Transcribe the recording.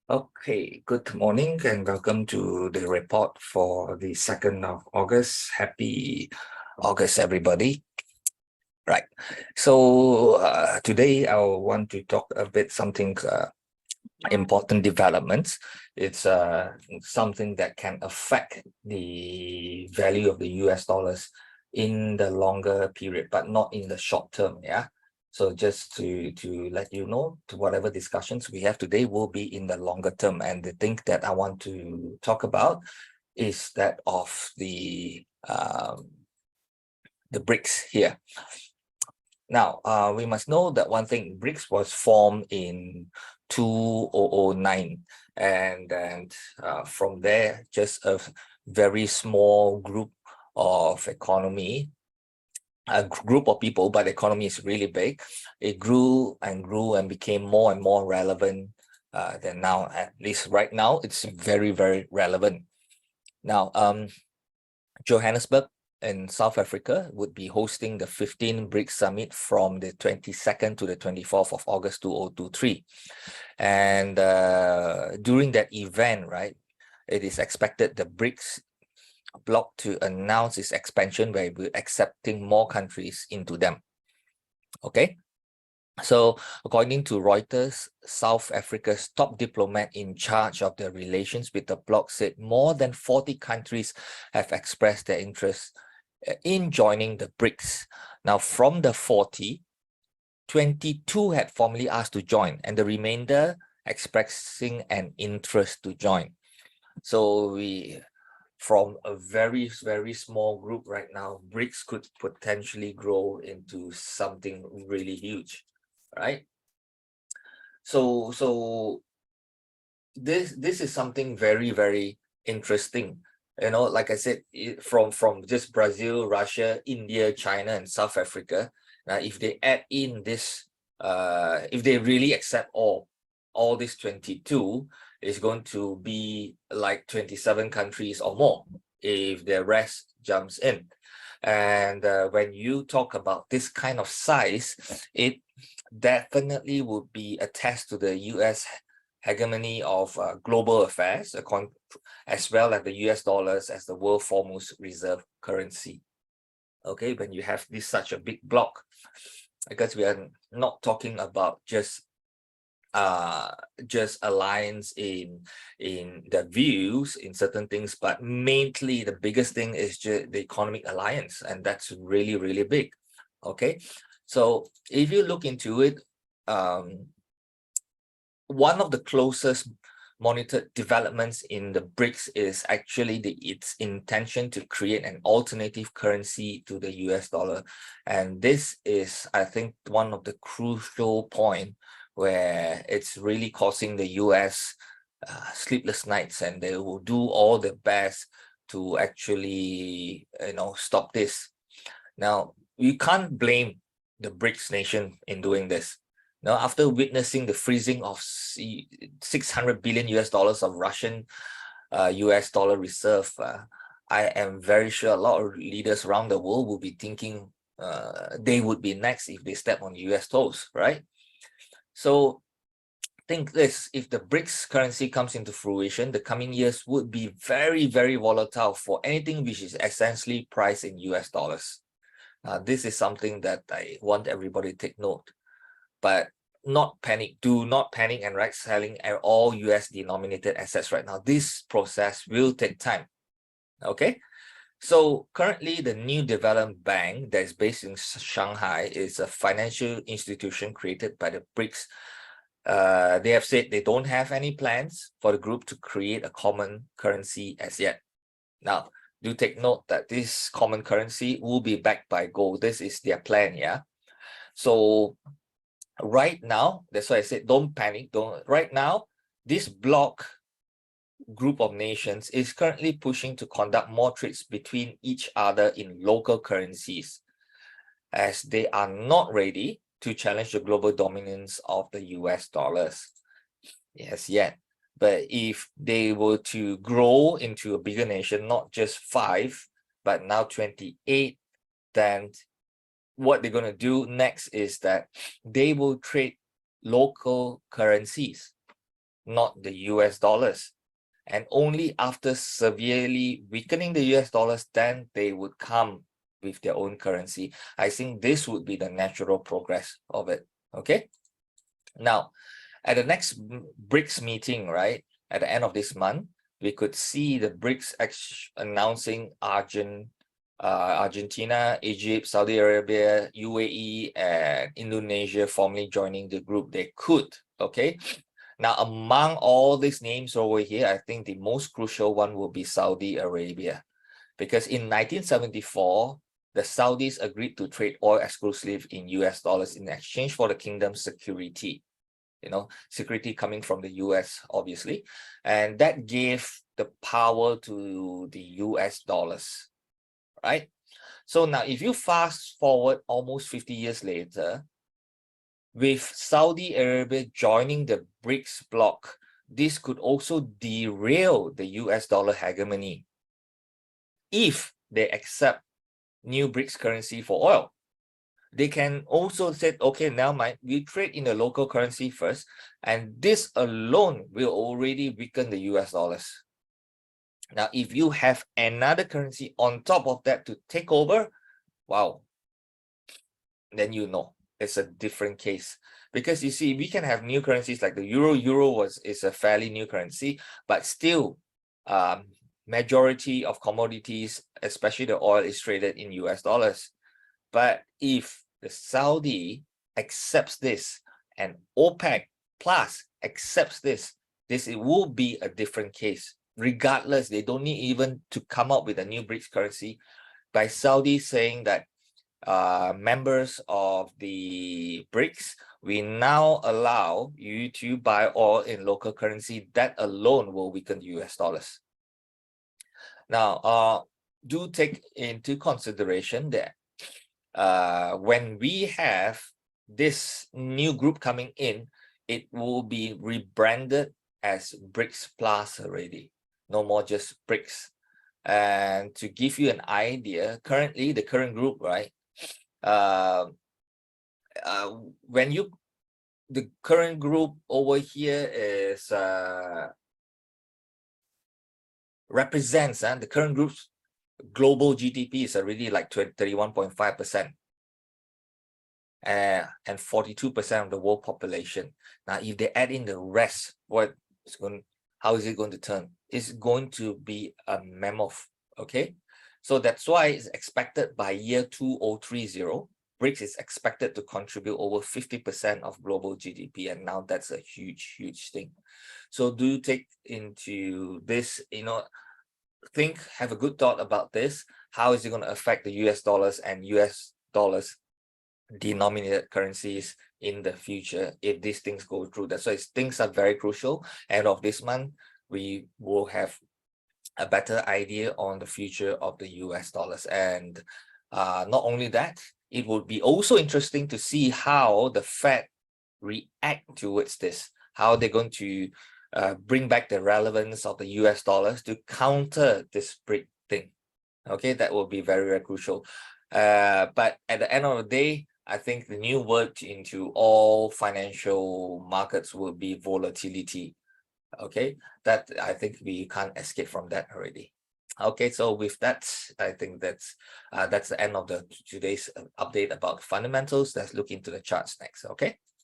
Okay, good morning and welcome to the report for the 2nd of August. Happy August, everybody. Right. So today I want to talk a bit something important developments. It's something that can affect the value of the US dollars in the longer period, but not in the short term. Yeah. So just to let you know, to whatever discussions we have today will be in the longer term. And the thing that I want to talk about is that of the BRICS here. Now, we must know that one thing, BRICS was formed in 2009, and from there, just a very small group of economy, a group of people, but the economy is really big. It grew and became more and more relevant than now. At least right now, it's very, very relevant. Now, Johannesburg in South Africa would be hosting the 15 BRICS Summit from the 22nd to the 24th of August 2023. And during that event, right, it is expected the BRICS bloc to announce its expansion by accepting more countries into them. Okay. So, according to Reuters, South Africa's top diplomat in charge of the relations with the bloc said more than 40 countries have expressed their interest in joining the BRICS. Now, from the 40, 22 had formally asked to join, and the remainder expressing an interest to join. So we, from a very, very small group right now, BRICS could potentially grow into something really huge, right? So this is something very, very interesting. You know, like I said, from just Brazil, Russia, India, China, and South Africa. If they add in this, if they really accept all these 22, it's going to be like 27 countries or more if the rest jumps in. And when you talk about this kind of size, it definitely would be a test to the US hegemony of global affairs, as well as the US dollars as the world's foremost reserve currency. Okay, when you have this such a big block, because we are not talking about just alliance in the views in certain things, but mainly the biggest thing is just the economic alliance, and that's really, really big. Okay, so if you look into it, one of the closest monitored developments in the BRICS is actually its intention to create an alternative currency to the US dollar. And this is, I think, one of the crucial points where it's really causing the US sleepless nights, and they will do all their best to actually, stop this. Now, you can't blame the BRICS nation in doing this. Now, after witnessing the freezing of 600 billion US dollars of Russian US dollar reserve, I am very sure a lot of leaders around the world will be thinking they would be next if they step on US toes, right? So think this, if the BRICS currency comes into fruition, the coming years would be very, very volatile for anything which is essentially priced in US dollars. This is something that I want everybody to take note. But not panic. Do not panic and selling all US denominated assets right now. This process will take time. Okay. So currently, the new development bank that is based in Shanghai is a financial institution created by the BRICS. They have said they don't have any plans for the group to create a common currency as yet. Now, do take note that this common currency will be backed by gold. This is their plan, yeah. So right now, that's why I said don't panic. Right now, this bloc group of nations is currently pushing to conduct more trades between each other in local currencies, as they are not ready to challenge the global dominance of the US dollars. Yes, yet. But if they were to grow into a bigger nation, not just 5, but now 28, then what they're going to do next is that they will trade local currencies. not the US dollars. And only after severely weakening the US dollars, then they would come with their own currency. I think this would be the natural progress of it. Okay. Now, at the next BRICS meeting, right, at the end of this month, we could see the BRICS announcing Argentina, Egypt, Saudi Arabia, UAE, and Indonesia formally joining the group. They could, okay? Now, among all these names over here, I think the most crucial one will be Saudi Arabia. Because in 1974, the Saudis agreed to trade oil exclusively in US dollars in exchange for the kingdom's security. You know, security coming from the US, obviously. And that gave the power to the US dollars, right? So now, if you fast forward almost 50 years later, with Saudi Arabia joining the BRICS bloc, this could also derail the US dollar hegemony if they accept new BRICS currency for oil. They can also say, okay, now we trade in the local currency first, and this alone will already weaken the US dollars. Now, if you have another currency on top of that to take over, wow, then you know it's a different case. Because you see, we can have new currencies like the euro. Euro is a fairly new currency, but still, majority of commodities, especially the oil, is traded in US dollars. But if the Saudi accepts this and OPEC plus accepts this, it will be a different case. Regardless, they don't need even to come up with a new BRICS currency. By Saudi saying that members of the BRICS, we now allow you to buy oil in local currency, that alone will weaken US dollars. Now, do take into consideration that when we have this new group coming in, it will be rebranded as BRICS Plus already, no more just BRICS. And to give you an idea, currently the current group, right? The current group over here is represents the current group's global GDP is already like 31.5%. And 42% of the world population. Now, if they add in the rest, how is it going to turn? It's going to be a mammoth. Okay, so that's why it's expected by year 2030, BRICS is expected to contribute over 50% of global GDP, and now that's a huge thing. So do take into this, have a good thought about this. How is it going to affect the US dollars and US dollars denominated currencies in the future if these things go through? That's why things are very crucial. End of this month, we will have a better idea on the future of the US dollars. And not only that, it would be also interesting to see how the Fed react towards this, how they're going to bring back the relevance of the US dollars to counter this BRIC thing. Okay, that will be very crucial. But at the end of the day, I think the new word into all financial markets will be volatility. Okay, that I think we can't escape from that already. Okay, so with that, I think that's the end of today's update about fundamentals. Let's look into the charts next. Okay.